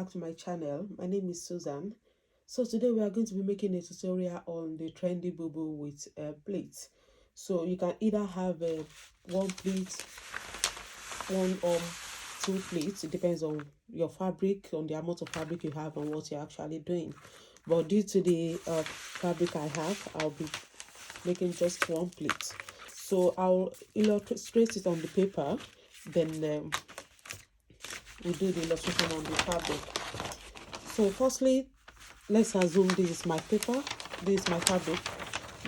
back to my channel. My name is Susan. So today we are going to be making a tutorial on the trendy boubou with plates. So you can either have one plate, one or two plates. It depends on your fabric, on the amount of fabric you have and what you're actually doing. But due to the fabric I have, I'll be making just one plate. So I'll illustrate it on the paper, then we do the illustration on the fabric. So firstly, let's assume this is my paper, this is my fabric,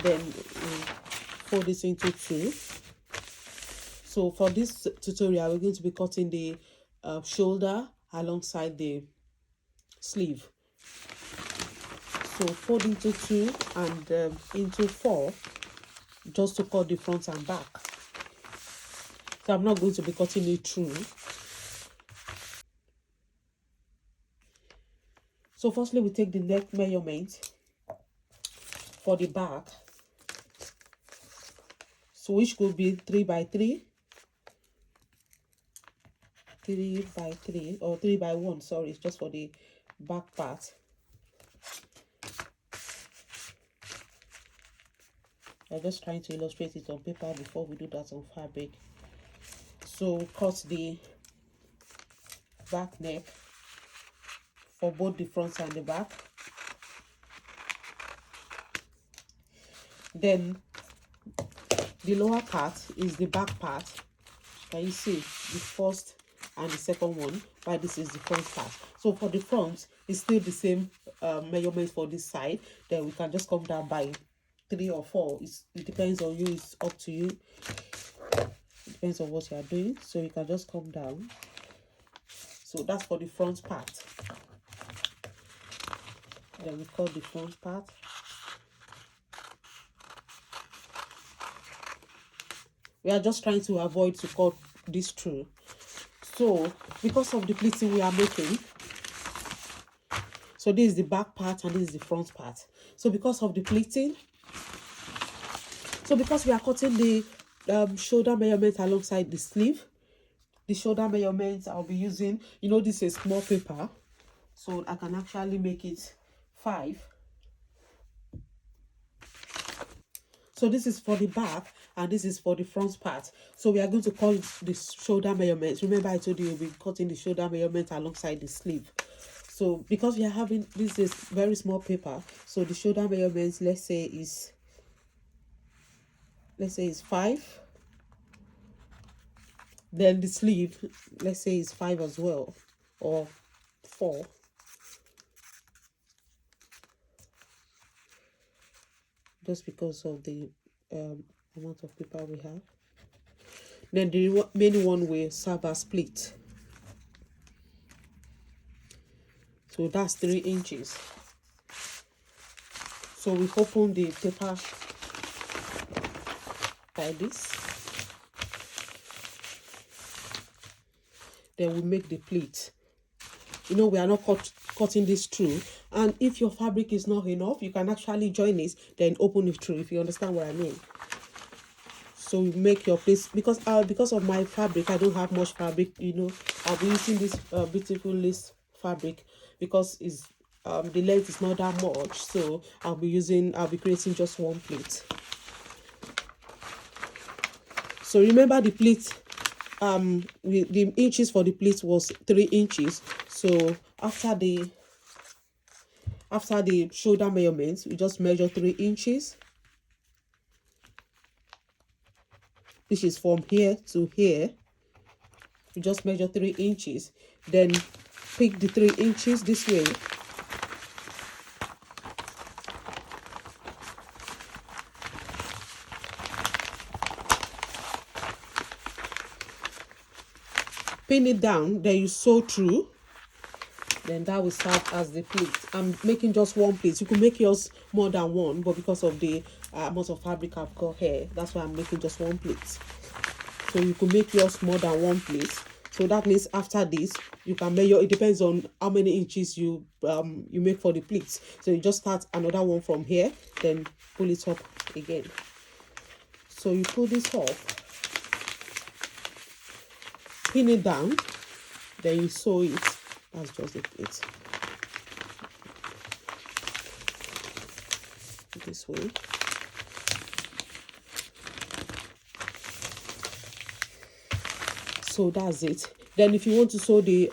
then we fold this into two. So for this tutorial, we're going to be cutting the shoulder alongside the sleeve. So fold into two and into four, just to cut the front and back. So I'm not going to be cutting it through. So firstly, we take the neck measurement for the back. So which could be 3 by 3, 3 by 3, or 3 by 1, sorry, it's just for the back part. I'm just trying to illustrate it on paper before we do that on fabric. So cut the back neck for both the front and the back. Then the lower part is the back part. Can you see the first and the second one? While this is the front part. So for the front, it's still the same measurement for this side. Then we can just come down by 3 or 4. It depends on you. It's up to you. It depends on what you are doing. So you can just come down. So that's for the front part. Then we cut the front part. We are just trying to avoid to cut this through. So because of the pleating we are making, so this is the back part and this is the front part. So because of the pleating, so because we are cutting the shoulder measurement alongside the sleeve, the shoulder measurements I'll be using, you know, this is small paper, so I can actually make it 5. So this is for the back and this is for the front part. So we are going to cut the shoulder measurements. Remember I told you we'll be cutting the shoulder measurement alongside the sleeve. So because we are having, this is very small paper, so the shoulder measurements, let's say is 5. Then the sleeve, let's say is 5 as well, or 4. Just because of the amount of paper we have. Then the main one will serve as split. So that's 3 inches. So we open the paper like this. Then we make the pleat. You know, we are not cutting this through, and if your fabric is not enough, you can actually join this, then open it through, if you understand what I mean. So you make your place, because of my fabric, I don't have much fabric, you know. I'll be using this beautiful lace fabric because it's the length is not that much, so I'll be creating just one plate. So remember the plate, the inches for the plate was 3 inches. So after the shoulder measurements, we just measure 3 inches, which is from here to here. We just measure 3 inches, then pick the 3 inches this way. Pin it down, then you sew through. Then that will serve as the plate. I'm making just one plate. You can make yours more than one, but because of the amount of fabric I've got here, that's why I'm making just one plate. So you can make yours more than one plate. So that means after this, you can measure. It depends on how many inches you make for the pleats. So you just start another one from here, then pull it up again. So you pull this up, pin it down, then you sew it That's just the plate. This way. So that's it. Then if you want to sew the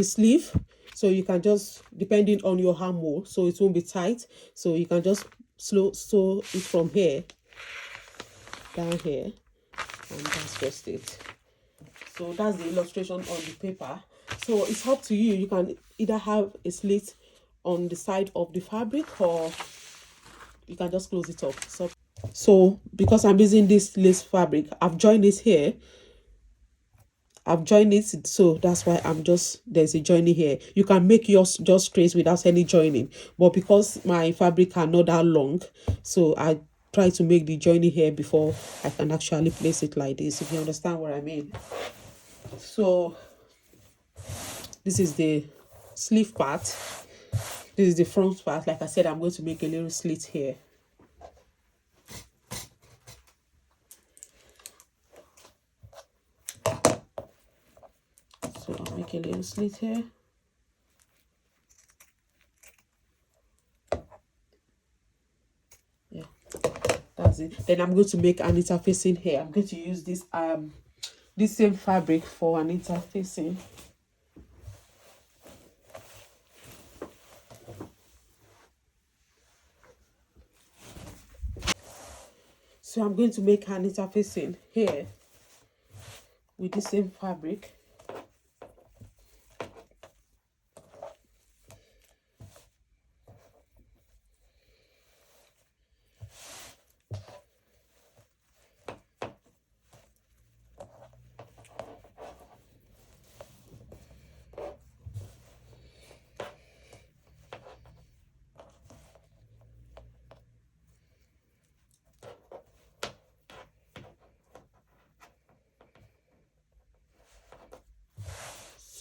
sleeve, so you can just, depending on your armhole, so it won't be tight, so you can just sew it from here down here, and that's just it. So that's the illustration on the paper. So it's up to you. You can either have a slit on the side of the fabric, or you can just close it up. So because I'm using this lace fabric, I've joined it here. I've joined it, so that's why there's a joining here. You can make yours just straight without any joining, but because my fabric are not that long, so I try to make the joining here before I can actually place it like this, if you understand what I mean. So this is the sleeve part. This is the front part. Like I said, I'm going to make a little slit here. So I'll make a little slit here. Yeah, that's it. Then I'm going to make an interfacing here. I'm going to use this same fabric for an interfacing. So I'm going to make an interfacing here with the same fabric.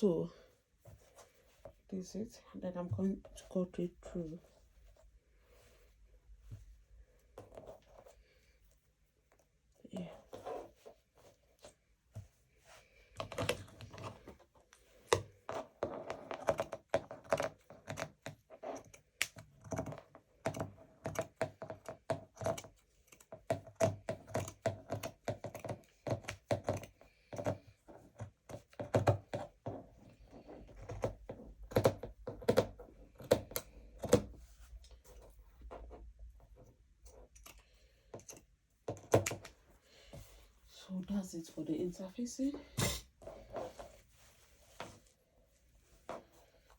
So this is it, and then I'm going to cut it through. Yeah. So that's it for the interfacing.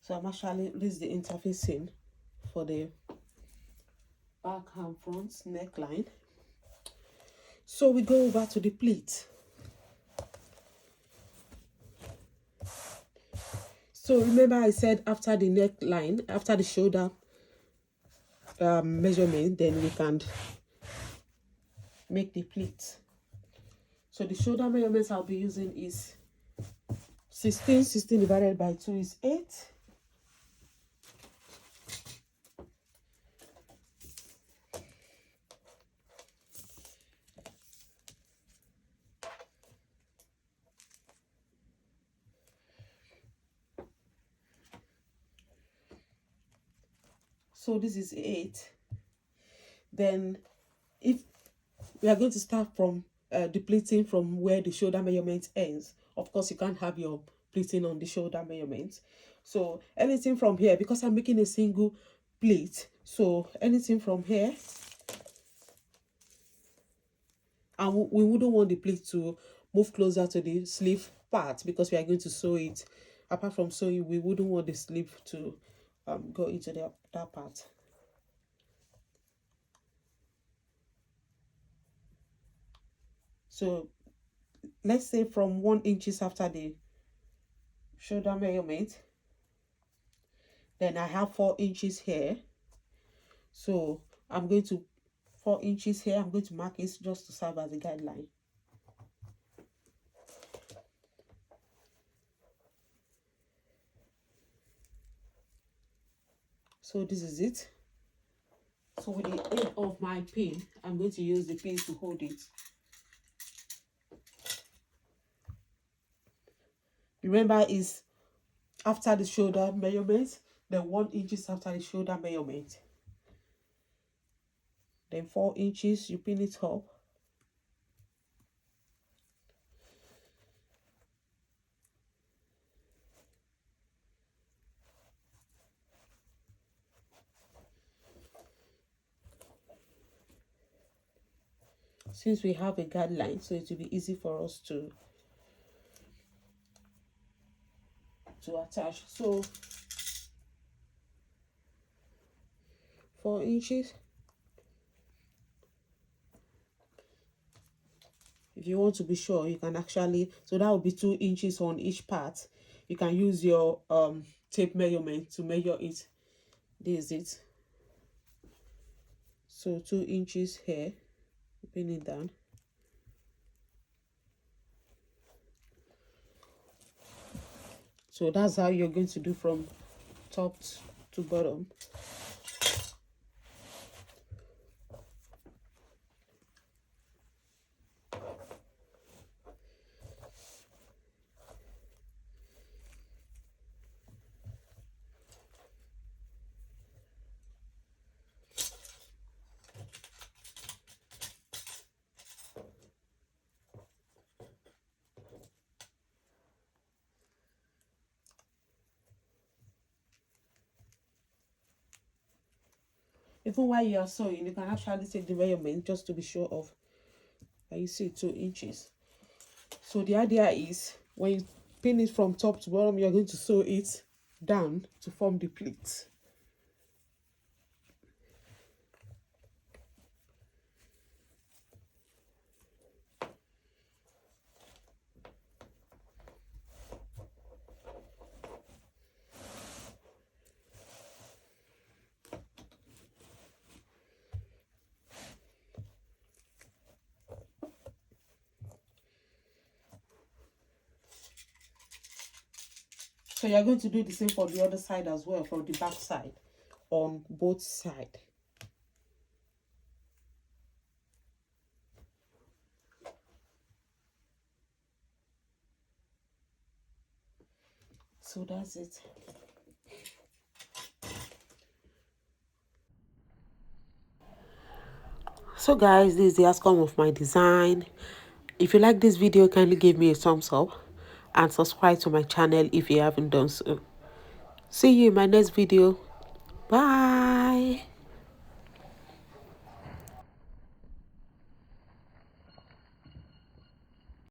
So I'm actually, this is the interfacing for the back and front neckline. So we go over to the pleat. So remember I said after the neckline, after the shoulder measurement, then we can make the pleat. So the shoulder measurements I'll be using is 16 divided by 2 is 8. So this is 8. Then if we are going to start from the pleating from where the shoulder measurement ends, of course you can't have your pleating on the shoulder measurement. So anything from here, because I'm making a single pleat, so anything from here, and we wouldn't want the pleat to move closer to the sleeve part because we are going to sew it. Apart from sewing, we wouldn't want the sleeve to go into that part. So let's say from 1 inches after the shoulder measurement, then I have 4 inches here. So I'm going to 4 inches here. I'm going to mark it just to serve as a guideline. So this is it. So with the aid of my pin, I'm going to use the pin to hold it. Remember, is after the shoulder measurement, then 1 inches after the shoulder measurement, then 4 inches, you pin it up. Since we have a guideline, so it will be easy for us to attach. So 4 inches. If you want to be sure, you can actually, so that will be 2 inches on each part. You can use your tape measurement to measure it. This is it. So 2 inches here, pin it down. So that's how you're going to do from top to bottom. Even while you are sewing, you can actually take the measurement just to be sure of. You see 2 inches. So the idea is when you pin it from top to bottom, you're going to sew it down to form the pleat. So you're going to do the same for the other side as well, from the back side, on both sides. So that's it. So guys, this is the outcome of my design. If you like this video, kindly give me a thumbs up and subscribe to my channel if you haven't done so. See you in my next video. Bye.